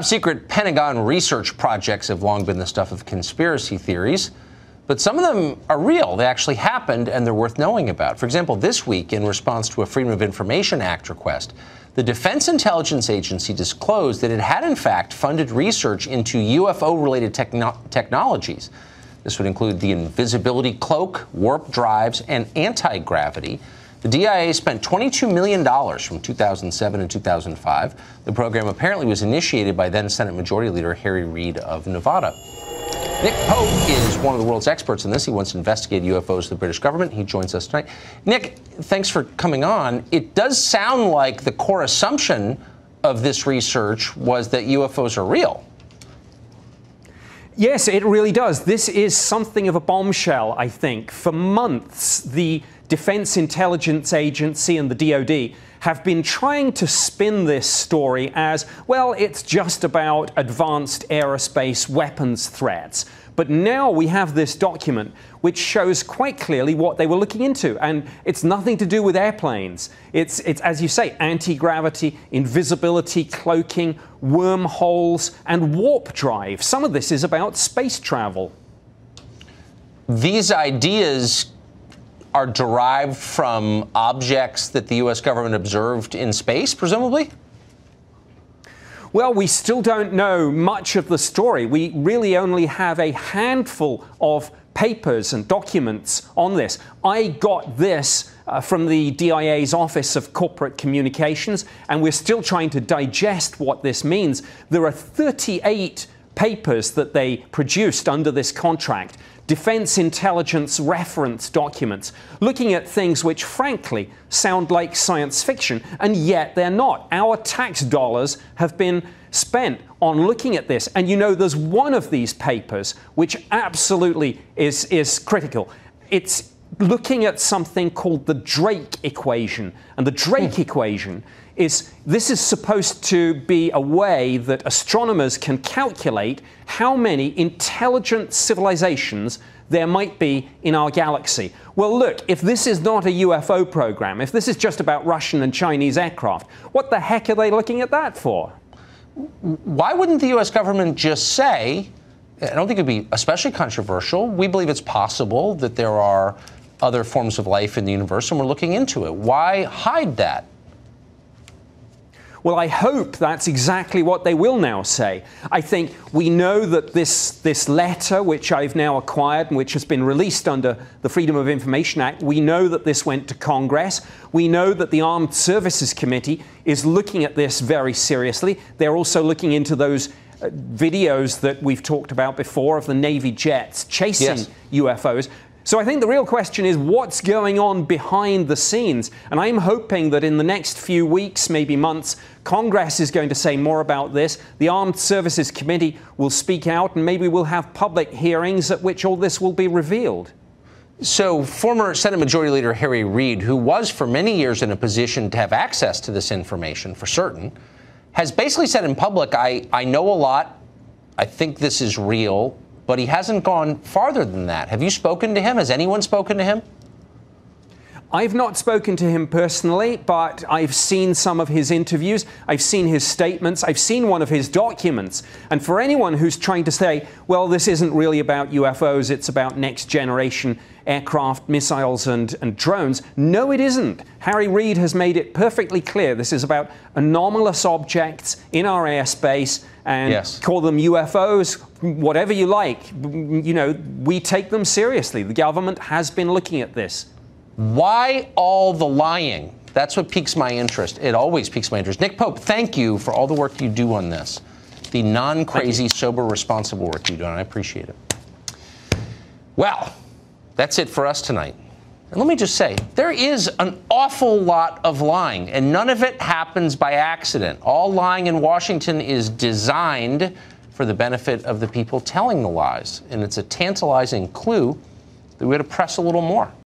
top-secret Pentagon research projects have long been the stuff of conspiracy theories, but some of them are real. They actually happened, and they're worth knowing about. For example, this week, in response to a Freedom of Information Act request, the Defense Intelligence Agency disclosed that it had, in fact, funded research into UFO-related technologies. This would include the invisibility cloak, warp drives, and anti-gravity. The DIA spent $22 million from 2007 and 2005. The program apparently was initiated by then Senate Majority Leader Harry Reid of Nevada. Nick Pope is one of the world's experts in this. He once investigated UFOs to the British government. He joins us tonight. Nick, thanks for coming on. It does sound like the core assumption of this research was that UFOs are real. Yes, it really does. This is something of a bombshell, I think. For months, the Defense Intelligence Agency and the DoD have been trying to spin this story as, well, it's just about advanced aerospace weapons threats. But now we have this document which shows quite clearly what they were looking into. And it's nothing to do with airplanes. It's as you say, anti-gravity, invisibility, cloaking, wormholes, and warp drive. Some of this is about space travel. These ideas are derived from objects that the U.S. government observed in space, presumably? Well, we still don't know much of the story. We really only have a handful of papers and documents on this. I got this from the DIA's Office of Corporate Communications, and we're still trying to digest what this means. There are 38 papers that they produced under this contract, defense intelligence reference documents, looking at things which frankly sound like science fiction, and yet they're not. Our tax dollars have been spent on looking at this. And you know, there's one of these papers which absolutely is critical. It's looking at something called the Drake equation. And the Drake equation is supposed to be a way that astronomers can calculate how many intelligent civilizations there might be in our galaxy. Well, look, if this is not a UFO program, if this is just about Russian and Chinese aircraft, what the heck are they looking at that for? Why wouldn't the U.S. government just say, I don't think it'd be especially controversial, we believe it's possible that there are other forms of life in the universe and we're looking into it. Why hide that? Well, I hope that's exactly what they will now say. I think we know that this letter, which I've now acquired and which has been released under the Freedom of Information Act, we know that this went to Congress. We know that the Armed Services Committee is looking at this very seriously. They're also looking into those videos that we've talked about before of the Navy jets chasing UFOs. So I think the real question is what's going on behind the scenes? And I'm hoping that in the next few weeks, maybe months, Congress is going to say more about this. The Armed Services Committee will speak out, and maybe we'll have public hearings at which all this will be revealed. So former Senate Majority Leader Harry Reid, who was for many years in a position to have access to this information for certain, has basically said in public, I know a lot, I think this is real, but he hasn't gone farther than that. Have you spoken to him? Has anyone spoken to him? I've not spoken to him personally, but I've seen some of his interviews. I've seen his statements. I've seen one of his documents. And for anyone who's trying to say, well, this isn't really about UFOs, it's about next generation aircraft, missiles, and drones. No, it isn't. Harry Reid has made it perfectly clear this is about anomalous objects in our airspace, and call them UFOs, whatever you like. You know, we take them seriously. The government has been looking at this. Why all the lying? That's what piques my interest. It always piques my interest. Nick Pope, thank you for all the work you do on this. The non-crazy, sober, responsible work you do, and I appreciate it. Well, that's it for us tonight. And let me just say, there is an awful lot of lying, and none of it happens by accident. All lying in Washington is designed for the benefit of the people telling the lies, and it's a tantalizing clue that we ought to press a little more.